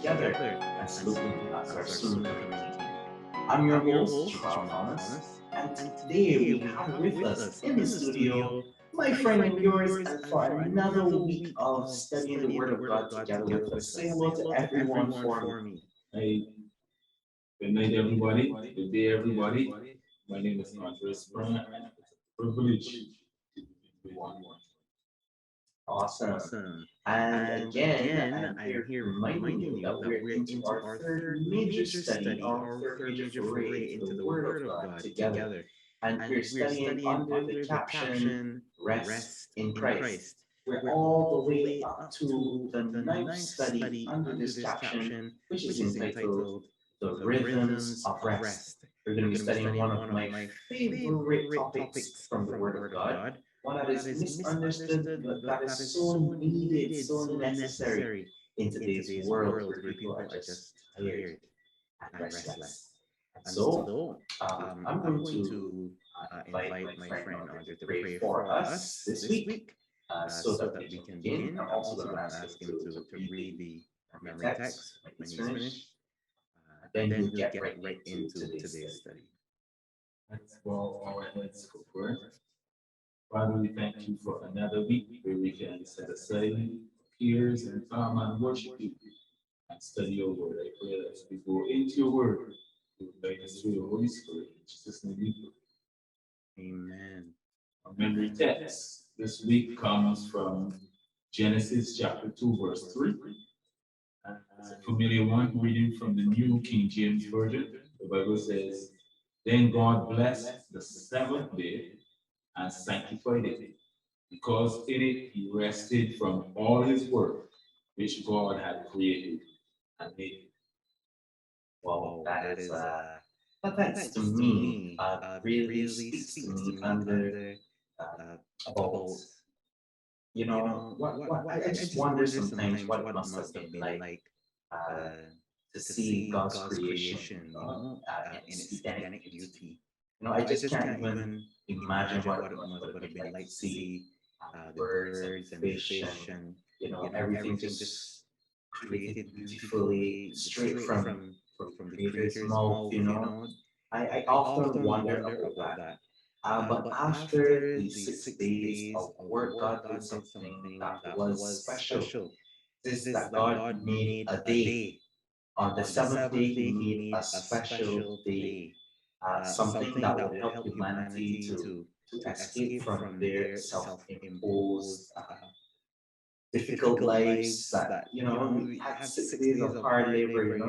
together and salute him as our soon coming King. I'm your host, Jamal Thomas, and today we have with us in the studio my friend and yours, and for another week of studying the Word of God together with us. Say hello to everyone for me. Hey, good night, everybody. Good day, everybody. My name is Andre Sprung, and it's a privilege to be with everyone. Awesome. And again, I'm here reminding you that we're into our third major study, our third major foray into the Word of God together. And we're studying under the caption Rest in Christ. We're all the way up to the ninth study under this caption, which is entitled The Rhythms of Rest. We're going to be studying one of my favorite topics from the Word of God, one that is misunderstood, but that is so needed, so necessary in today's world where people are just tired and restless. And so, I'm going to invite my friend Andre to pray for us this week so that we can begin. I'm also going to ask him to read the memory text when he's finished, and then we'll get right into today's study. All right, let's go for it. Father, we thank you for another week where we can set aside peers and come and worship you and study your word. I pray that as we go into your word, you will guide us through your Holy Spirit. In Jesus' name we pray. Amen. Our memory text this week comes from Genesis chapter 2, verse 3. It's a familiar one, reading from the New King James Version. The Bible says, Then God blessed the seventh day and sanctified it, because in it he rested from all his work which God had created and made. Wow, that's to me, really speaks to me under about, I just wonder sometimes what it must have been like uh, to see God's creation, in its Edenic beauty. I just can't even imagine what it would have been like to see the birds and the fish and everything just created beautifully straight from the creator's mouth. I often wonder about that. But after the 6 days of work, God did something that was special. This that God made a day. On the seventh day, He made a special day, something that would help humanity to escape from their self-imposed difficult lives that we had 6 days of hard labor.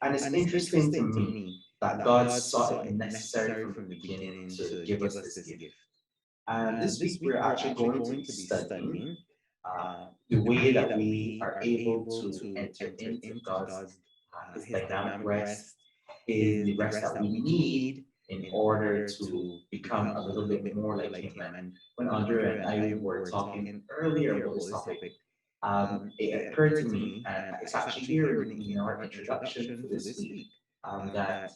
And it's interesting to me that God saw it necessary from the beginning to give us this gift. And this week we're actually going to be studying the way that we are able to enter into God's His dynamic rest, the rest that we need in order to become a little bit more like Him. And when Andrea and I were talking earlier about this topic, it occurred to me, and it's actually here in our introduction for this week, that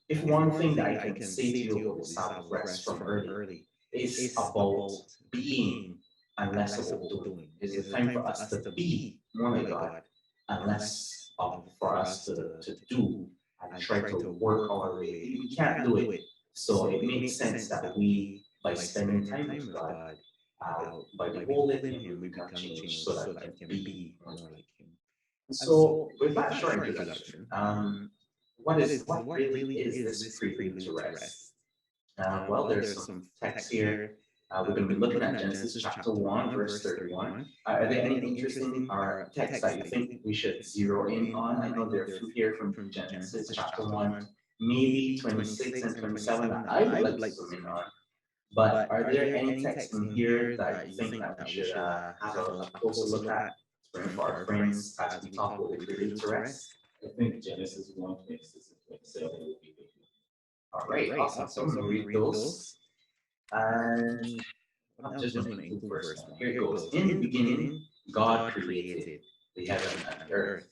if one thing that I can say to you about the Sabbath rest from early is about being and less about doing. It's a time for us to be more like God and less of for us to do and try to work our way. We can't do it. So it makes sense that we, by spending time with God, by beholding Him, we become changed so that we can be more like Him. And so, with that short introduction, what really is this prelude to rest? Well, there's some text here. We're going to be looking at Genesis chapter 1, verse 31. Are there any interesting texts that you think we should zero in on? I know there are a few here from Genesis chapter 1, maybe 26 and 27 that I would like to zoom in on. But are there any texts in here that you think that we should have a closer look at for our friends as we talk about the prelude to rest? I think Genesis 1, 26 and 27 will be good. All right, awesome. So I'm going to read those. And I'm just going to include verse 1. Here it goes. In the beginning, God created the heaven and the earth.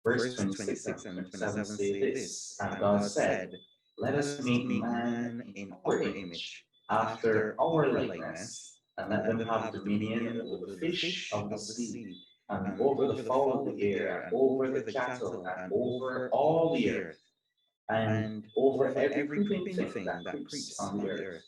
Verse 26 and 27 say this, and God said, Let us make man in our image, after our likeness, and let them have dominion over the fish of the sea, and over the fowl of the air, and over the cattle, and over all the earth, and over every creeping thing that creeps on the earth.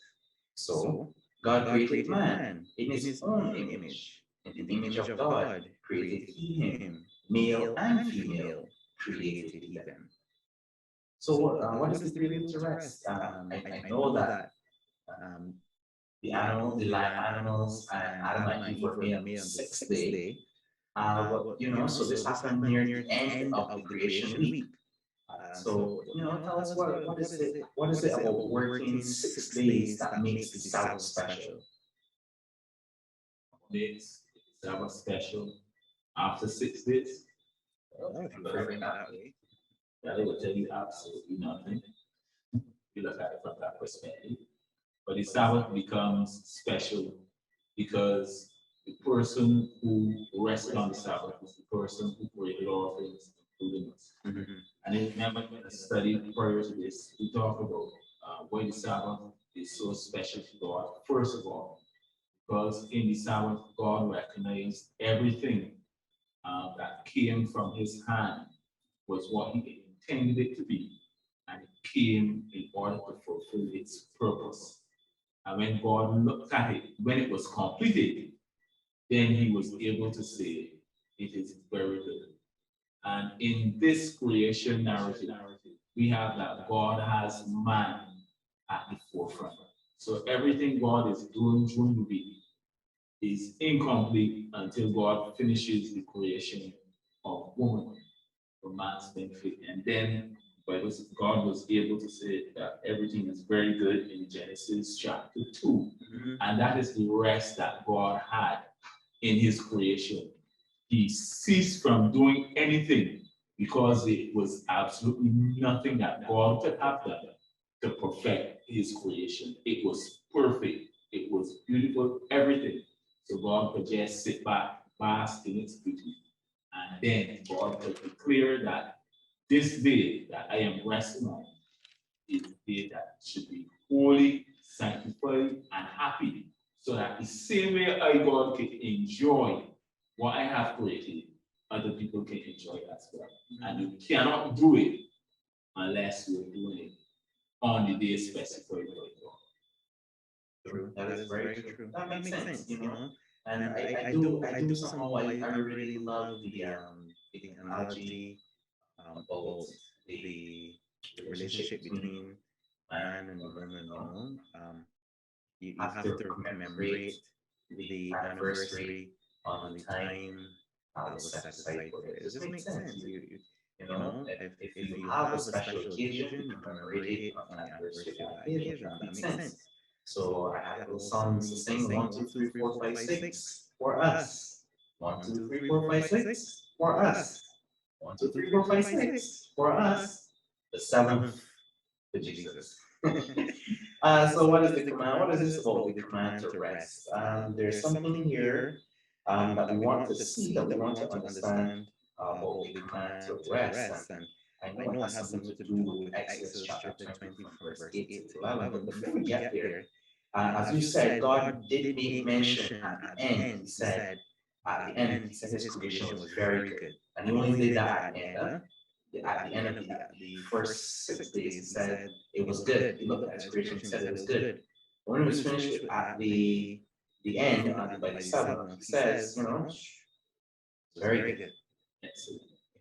So God created man in his own image. In the image of God created he him, male and female created he them. So what is the bringing to rest? I know that um, the animals and Adam and Eve were made on the sixth day. But so this happened near the end of the creation week. So tell us what is it about working 6 days that makes the Sabbath special? Makes Sabbath special after 6 days. Oh, if you frame it that way. Yeah, they will tell you absolutely nothing. You look at it from that perspective. But the Sabbath becomes special because the person who rested on the Sabbath was the person who created all things, including us. Mhm. And I remember in the study prior to this, we talk about why the Sabbath is so special to God. First of all, because in the Sabbath, God recognized everything that came from his hand was what he intended it to be, and it came in order to fulfill its purpose. And when God looked at it, when it was completed, then he was able to say, it is very good. And in this creation narrative, we have that God has man at the forefront. So everything God is doing during the week is incomplete until God finishes the creation of woman for man's benefit. And then God was able to say that everything is very good in Genesis chapter 2. Mhm. And that is the rest that God had in his creation. He ceased from doing anything because it was absolutely nothing that God could have done to perfect his creation. It was perfect. It was beautiful, everything. So God could just sit back, bask in its beauty. And then God could declare that this day that I am resting on is a day that should be holy, sanctified, and happy. So that the same way I, God, can enjoy what I have created, other people can enjoy it as well. And you cannot do it unless you're doing it on the day specified by God. True. That is very true. That makes sense. And I do somehow I really love the analogy about the relationship between man and woman. You have to commemorate the anniversary on the time that was set aside for it. It just makes sense. If you have a special occasion, you commemorate it on the anniversary of that occasion. That makes sense. So I have little songs to sing: one, two, three, four, five, six for us. One, two, three, four, five, six for us. One, two, three, four, five, six for us. The seventh to Jesus. So what is the command? What is this about the command to rest? There's something here that we want to see, that we want to understand about the command to rest. And I know it has something to do with Exodus chapter 20 from verse 8 to 11. But before we get there, as you said, God did make mention at the end. He said his creation was very good. And he only did that at the end. Huh? At the end of the first 6 days, he said it was good. He looked at his creation, he said it was good. When he was finished with at the end, by the seventh, he says, it's very good.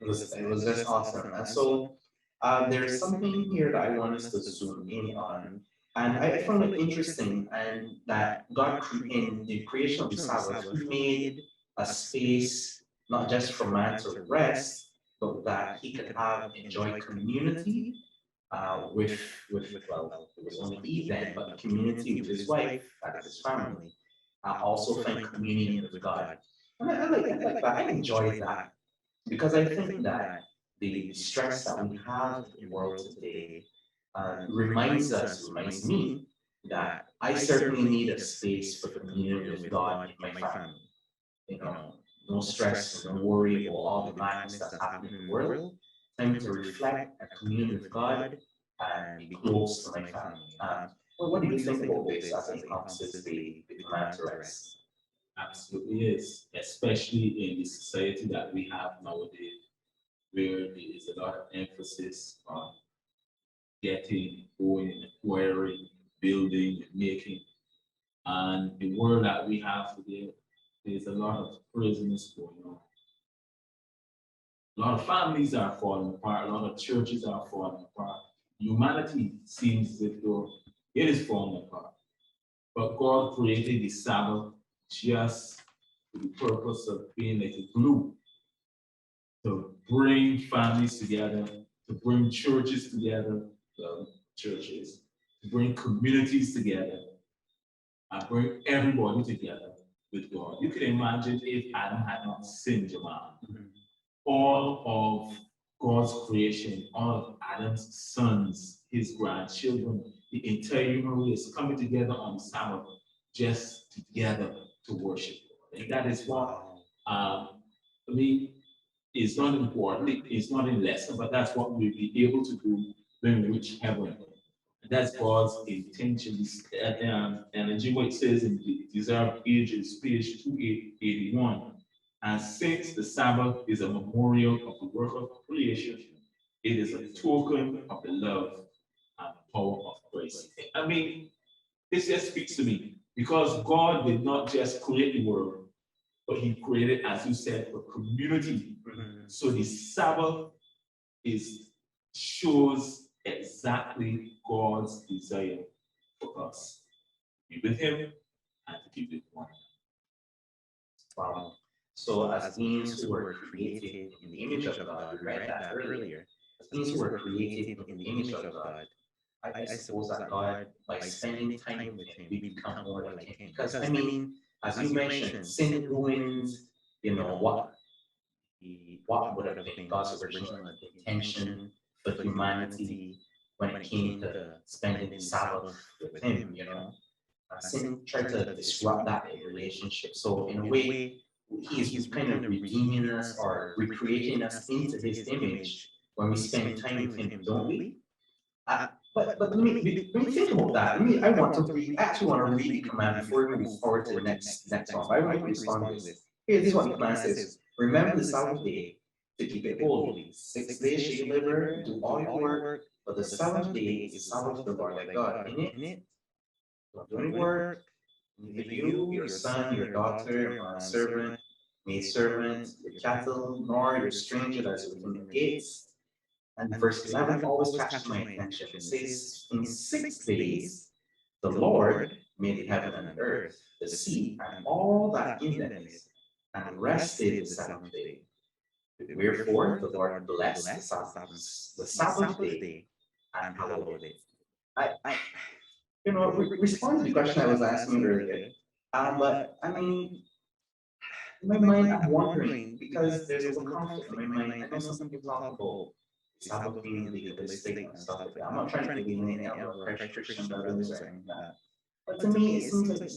It was just awesome. And so there's something here that I want us to zoom in on. And I found it interesting and that God, in the creation of the Sabbath, he made a space not just for man to rest, but that he could enjoy community with well, it was only Eve then, but community with his wife, that is his family. Also find communion with God. And I like that. I enjoy that because I think that the stress that we have in the world today reminds me that I certainly need a space for communion with God in my family. You know, no stress, no worry about all the madness that's happening in the world. Time to reflect and commune with God and be close to my family. What do you think about this as it encompasses the command to rest? Absolutely is, especially in the society that we have nowadays, where there is a lot of emphasis on getting, going, acquiring, building, making. And the world that we have today, there's a lot of craziness going on. A lot of families are falling apart, a lot of churches are falling apart. Humanity seems as if though it is falling apart. But God created the Sabbath just for the purpose of being like a glue to bring families together, to bring churches together, churches, to bring communities together, and bring everybody together with God. You can imagine if Adam had not sinned, Jamal. All of God's creation, all of Adam's sons, his grandchildren, the entire human race coming together on Sabbath just together to worship God. And that is what, I mean, is not important, it's not in lesson, but that's what we'll be able to do when we reach heaven. And that's God's intention. And in what it says in the Desire of Ages, page 281. And since the Sabbath is a memorial of the work of creation, it is a token of the love and power of grace. I mean, this just speaks to me because God did not just create the world, but He created, as you said, a community. So the Sabbath is shows exactly God's desire for us to be with Him and to be with one. Wow. So, as beings who were created in the image of God, we read that earlier. As beings who were created in the image of God, I suppose that God, by spending time with Him, we become more like Him. Because, I mean, as you mentioned, sin ruins, what would have been God's original intention for humanity when it came to spending the Sabbath with Him. Sin tried to disrupt that relationship. So in a way, he's kind of redeeming us or recreating us into his image when we spend time with him, don't we? Uh, but let me think about that. I actually want to read the command before we move forward to the next one. But I want to respond to this. Here, this is what the command says: remember the Sabbath day to keep it holy. 6 days shall you labor and do all your work, but the seventh day is the Sabbath of the Lord thy God. In it, don't do any work, neither you, your son, your daughter, your manservant, maidservant, your cattle, nor your stranger that is within your gates. And verse 11 always catches my attention. It says, in 6 days, the Lord made the heaven and the earth, the sea, and all that in them is, and rested the seventh day. Wherefore the Lord blessed the Sabbath day and hallowed it. I respond to the question I was asking earlier. But I mean, in my mind, I'm wondering because there's a little conflict in my mind. I know some people talk about Sabbath being legalistic and stuff like that. I'm not trying to alienate any of our Christian brothers or anything like that. But to me, it seems like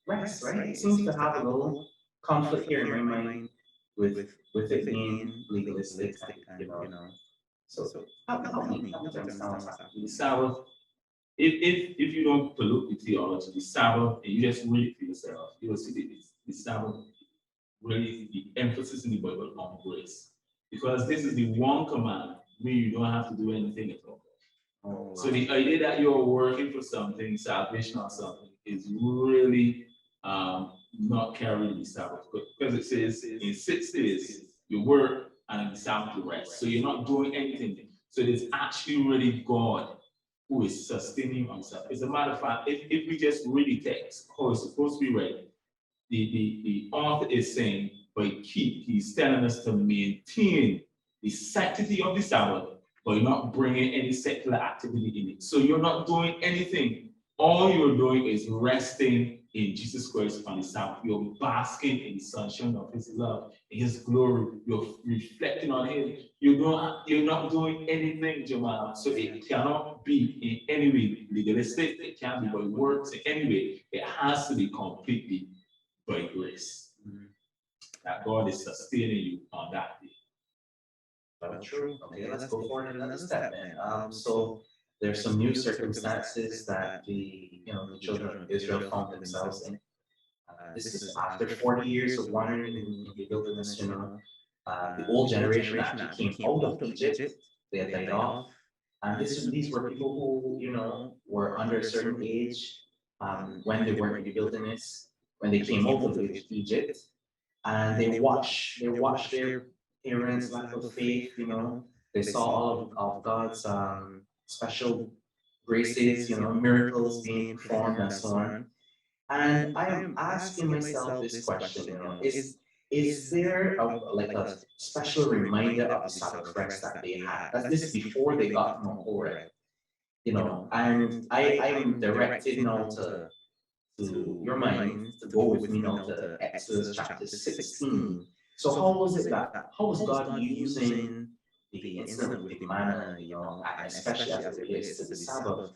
rest, right? It seems to have a little conflict here in my mind with it being legalistic and. So help me to understand what's happening. The Sabbath, if you don't pollute the theology, the Sabbath, and you just read it for yourself, you will see that the Sabbath really the emphasis in the Bible on grace. Because this is the one command where you don't have to do anything at all. Oh, so the idea that you're working for something, salvation or something, is really not carrying the Sabbath. Because it says in 6 days you work and in the Sabbath you rest. So you're not doing anything. So it is actually really God who is sustaining himself. As a matter of fact, if we just read the text, how it's supposed to be read, the author is saying, by keep, he's telling us to maintain the sanctity of the Sabbath by not bringing any secular activity in it. So you're not doing anything. All you're doing is resting in Jesus Christ on the Sabbath. You're basking in the sunshine of His love, in His glory. You're reflecting on Him. You're not doing anything, Jamal. So it cannot be in any way legalistic. It can't be by works in any way. It has to be completely by grace. That God is sustaining you on that day. Well, true. Okay, let's go for another step then. So there's some new circumstances that the children of Israel found themselves in. this is after 40 years of wandering in the wilderness, the old generation actually came out of Egypt. They had died off. And these were people who, were under a certain age when they were in the wilderness, when they came out of Egypt, and they watched their parents' lack of faith. They saw all of God's special graces, miracles being performed and so on. And I am asking myself this question, is there like a special reminder of the Sabbath rest that they had? That's this before they got to Mount Horeb, and I'm directed now to your mind to go with me now to Exodus chapter 16. So how was God using the incident with the manna, and especially as it relates to the Sabbath,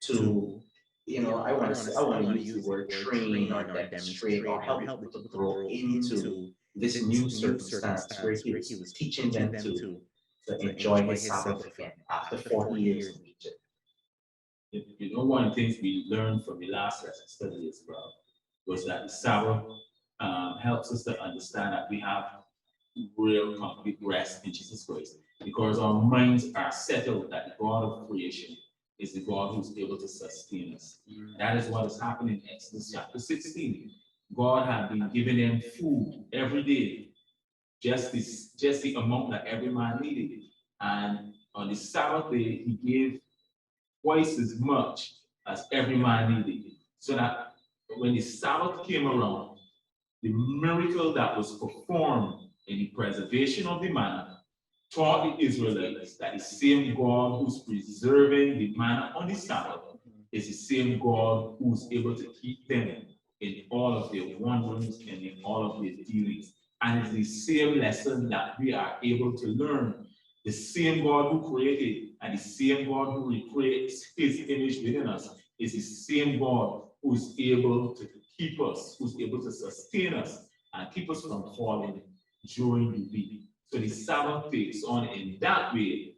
to I want to use the word train or demonstrate or help people to grow into this new circumstance where he was teaching them to enjoy his Sabbath again after 40 years in Egypt. One of the things we learned from the last lesson study as well was that the Sabbath helps us to understand that we have real complete rest in Jesus Christ because our minds are settled that the God of creation is the God who's able to sustain us. That is what is happening in Exodus chapter 16. God had been giving them food every day, just the amount that every man needed. And on the Sabbath day, he gave twice as much as every man needed. So that when the Sabbath came around, the miracle that was performed in the preservation of the manna taught the Israelites that the same God who's preserving the manna on the Sabbath is the same God who's able to keep them in all of their wanderings and in all of their dealings. And it's the same lesson that we are able to learn. The same God who created and the same God who recreates his image within us is the same God who's able to keep us, who's able to sustain us and keep us from falling during the week. So the Sabbath takes on in that way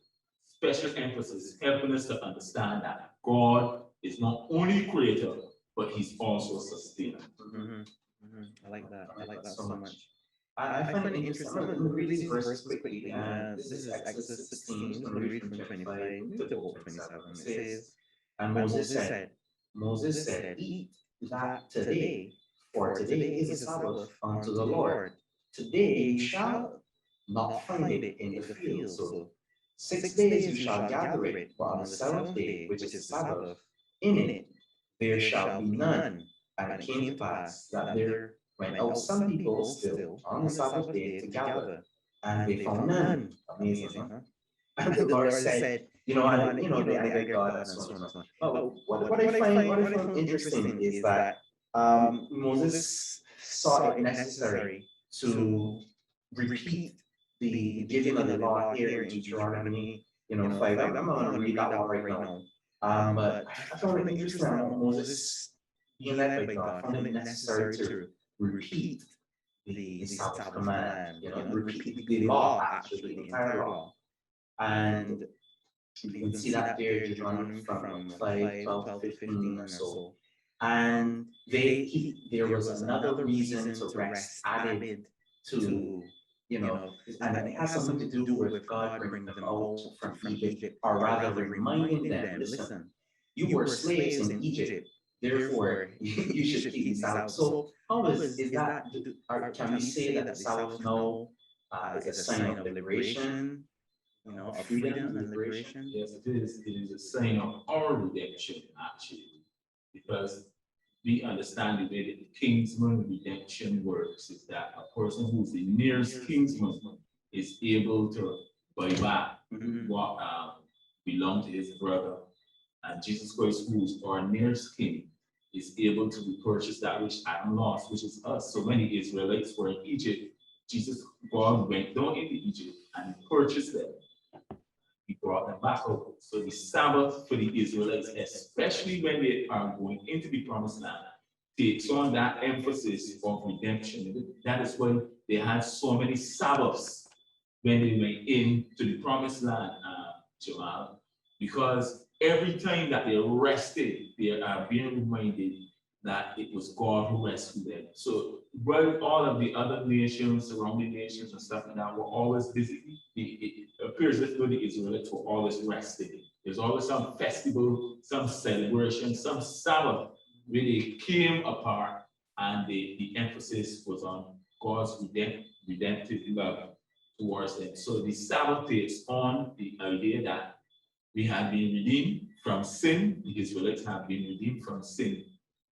special emphasis, helping us to understand that God is not only creator, but he's also a sustainer. I like that. I like that so much. I find it interesting. I'm going to read these verses quickly. This is Exodus 16. I'm just going to read from 25 to about 27. It says, and Moses said, eat that today, for today is a Sabbath unto the Lord. Today you shall not find it in the field. So 6 days you shall gather it, but on the seventh day, which is the Sabbath, in it there shall be none. And it came to pass that there went out some people still on the Sabbath day to gather, and they found none. Amazing, huh? And the Lord said, they angered God and so on and so on. But what I find interesting is that Moses saw it necessary to repeat the giving of the law here in Deuteronomy, 5. I'm not going to read that one right now. But I found it interesting that Moses, being led by God, found it necessary to repeat the Sabbath command, repeat the law, actually, the entire law. And you can see that there in Deuteronomy from 5, 12 to 15 or so. And there was another reason to rest added to, and it has something to do with God bringing them out from Egypt, or rather reminding them, listen, you were slaves in Egypt, therefore you should keep the Sabbath. So how is that, or can we say that the Sabbath now is a sign of liberation, of freedom and liberation? Yes, it is. It is a sign of our redemption, actually, because we understand the way that the kinsman redemption works is that a person who's the nearest kinsman is able to buy back what belonged to his brother. And Jesus Christ, who's our nearest king, is able to repurchase that which Adam lost, which is us. So when the Israelites were in Egypt, God went down into Egypt and purchased them. He brought them back over. So the Sabbath for the Israelites, especially when they are going into the promised land, takes on that emphasis of redemption. That is why they had so many Sabbaths when they went into the promised land, Jamal, because every time that they rested, they are being reminded that it was God who rescued them. So while all of the other nations, surrounding nations and stuff like that were always busy, it appears as though the Israelites were always resting. There's always some festival, some celebration, some Sabbath where they came apart and the emphasis was on God's redemptive love towards them. So the Sabbath takes on the idea that we have been redeemed from sin, the Israelites have been redeemed from sin,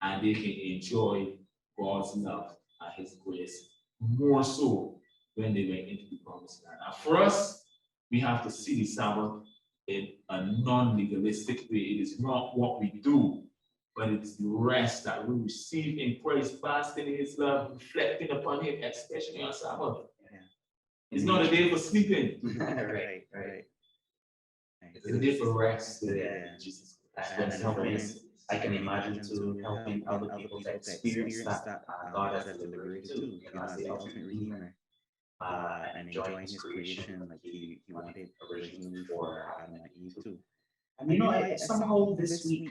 and they can enjoy God's love and His grace more so when they went into the promised land. And for us, we have to see the Sabbath in a non-legalistic way. It is not what we do, but it's the rest that we receive in Christ, basking in His love, reflecting upon Him, especially on Sabbath. Yeah. It's not a day for sleeping. Right. It's a day for rest. Yeah. Jesus. And helping, I can imagine to helping other people to experience that God has delivered too, as the ultimate redeemer, and enjoying His creation like He wanted originally for Adam and Eve too. And I somehow this week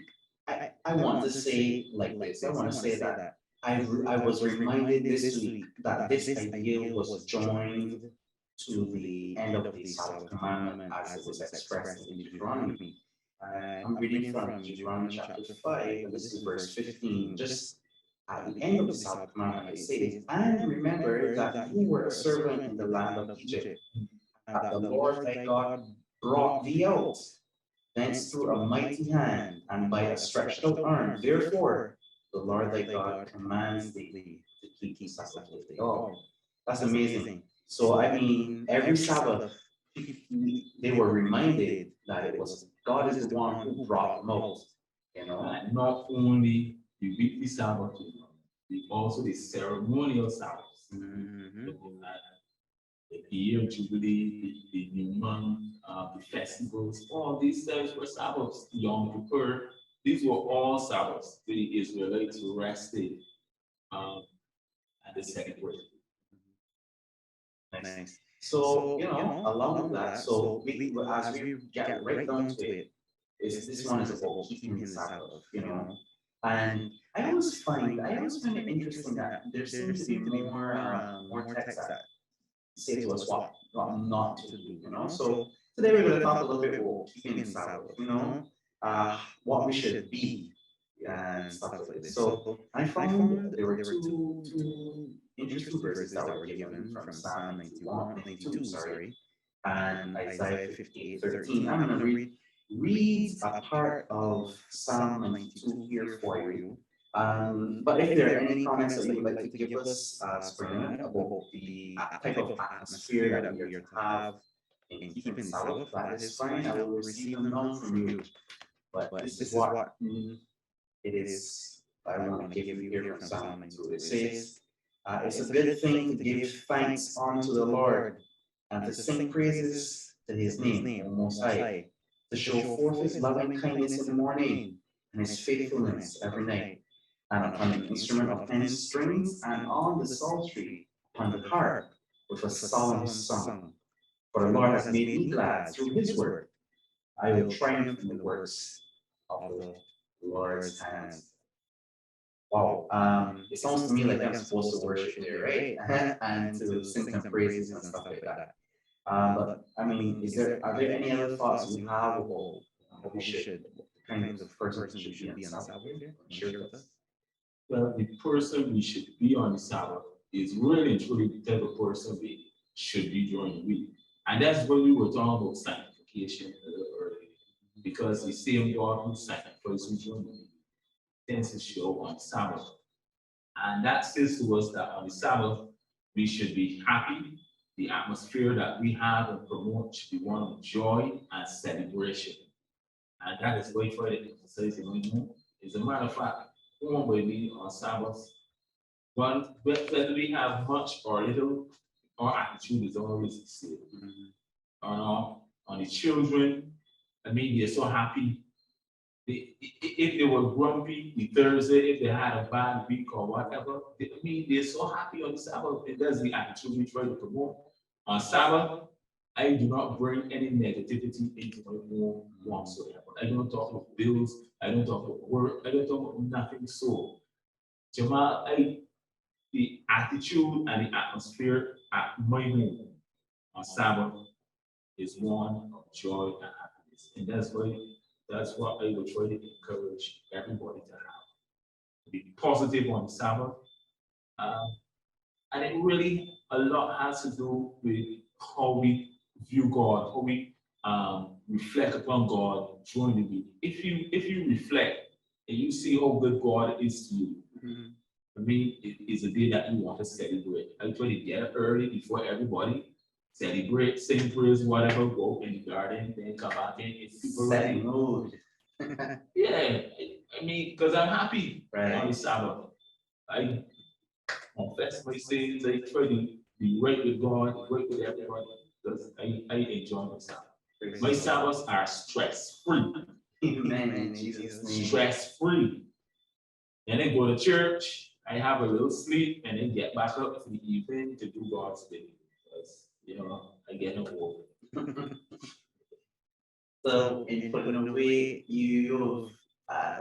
I want to say like this. I want to say that I was reminded this week that this idea was joined to the end of the Sabbath commandment as it was expressed in Deuteronomy. I'm reading from Deuteronomy chapter 5, but this is verse 15. Just at the end of the Sabbath commandment, it says, "And remember that you were a servant in the land of Egypt, that the Lord thy God brought thee out thence through a mighty hand and by a stretched out arm. Therefore, the Lord thy God commands thee to keep the Sabbath day." Oh, that's amazing. So, I mean, every Sabbath, they were reminded that it was God is the one who brought them out. And not only the weekly Sabbath, but also the ceremonial Sabbaths. Mm-hmm. The year of Jubilee, the new month, the festivals, all these times were Sabbaths. Yom Kippur, these were all Sabbaths. The Israelites rested at the second word. Nice. So, along with that, so as we get right down to it, this one is about keeping the Sabbath. And I always find it interesting that there seems to be more texts that say to us what not to do. So today we're going to talk a little bit about keeping the Sabbath, what we should be and stuff like this. So I found there were two interesting verses that were given from Psalm 92, sorry, and Isaiah 58:13. I'm going to read a part of Psalm 92 here for you. But if there are any comments that you would like to give us, Springer, about the type of atmosphere that we are to have in keeping the Sabbath, that is fine. I will receive them now from you. But this is what it is I want to give you here from Psalm 92. It says, "It's a good thing to give thanks unto the Lord and to sing praises to His name, O Most High, to show forth His loving kindness in the morning and His faithfulness every night, and upon an instrument of 10 strings, and on the psaltery, upon the harp, with a solemn song. For the Lord has made me glad through His word. I will triumph in the works of the Lord's hands." Wow, it sounds to me like I'm supposed to worship there, right? And to sing some praises and stuff like that. But I mean, are there any other thoughts you have about what we should, the kinds of persons we should be on the Sabbath here? Share with us. Well, the person we should be on the Sabbath is really and truly the type of person we should be during the week. And that's when we were talking about sanctification a little earlier. Because the same God who sanctifies you during the week tends to show on Sabbath. And that says to us that on the Sabbath, we should be happy. The atmosphere that we have and promote should be one of joy and celebration. And that is why for the emphasizing anymore. As a matter of fact, one way we on Sabbath, whether we have much or little, our attitude is always the same. On the children, I mean, they're so happy. If they were grumpy the Thursday, if they had a bad week or whatever, they're so happy on Sabbath. That's the attitude we try to promote. On Sabbath, I do not bring any negativity into my home whatsoever. I don't talk about bills. I don't talk about work. I don't talk about nothing. So Jamal, the attitude and the atmosphere at my home on Sabbath is one of joy and happiness. And that's what I would try to encourage everybody to have. Be positive on Sabbath. Um, and it really a lot has to do with how we view God, how we reflect upon God during the week. If you reflect and you see how good God is to you, for me, it is a day that you want to celebrate. I try to get up early before everybody, celebrate, sing praise, whatever, go in the garden, then come back in. If people Setting ready, mood. yeah, I mean, because I'm happy Right. on the Sabbath. I confess my sins. I try to be right with God, right with everybody, because I enjoy my Sabbath. My Sabbaths are stress free. Amen in Jesus' name. Stress free. And then go to church, I have a little sleep, and then get back up in the evening to do God's will. Because, I get no old. So, in putting away, you've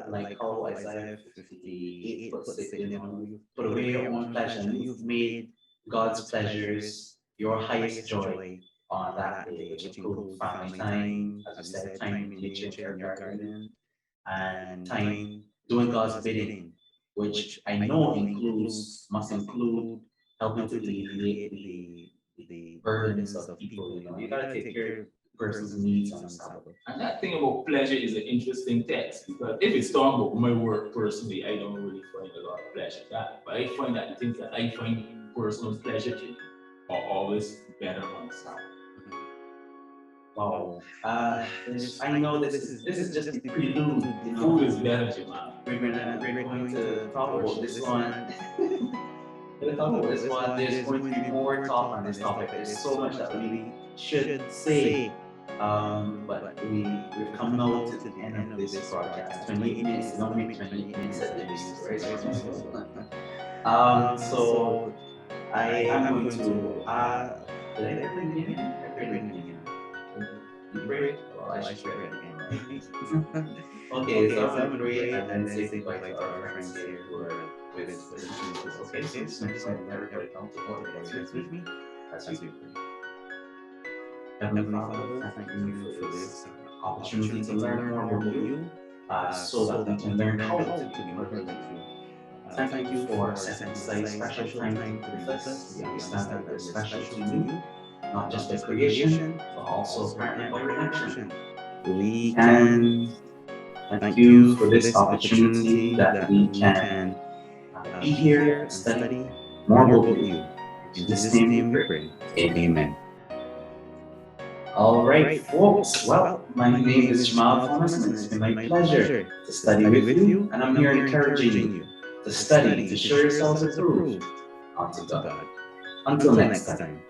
like how Isaiah 58 puts it, you put away your own pleasure and you've made God's pleasures your highest joy on that day, which include family time, as you said, time in nature in your garden, and time doing God's bidding, which I know must include helping to alleviate the burdens of people. You gotta take care of person's needs on Sabbath. And that thing about pleasure is an interesting text because if it's talking about my work personally, I don't really find a lot of pleasure in that. But I find that the things that I find personal pleasure in are always better on Sabbath. Wow. I know this is just the prelude. Food is better, Jamal. We're going to talk about this one. We're talk about this one. There's going to be more talk on this topic. There's so much that we should say. But we've come now to the end of this broadcast. 28 minutes. Don't make 28 minutes at least, right? So I am going to did I pray in the beginning? I prayed in the beginning. You pray? Well, I should pray again, right? Okay, so I'm going to pray and then say goodbye to our friends here who are with listening to this. Okay, so just invite everybody down to God with me as we pray. Heavenly Father, I thank you for this opportunity to learn more about you so that we can learn how to be more like you. Thank you for setting aside special time to be with us. We understand that we're special to you, not just by creation, but also apparently by redemption. We can thank you for this opportunity that we can be here and study more about you. In Jesus' name we pray. Amen. All right, folks. Well, my name is Jamal Thomas, and it's been my pleasure to study with you, and I'm here encouraging you to study, to show yourselves approved unto God. Until next time.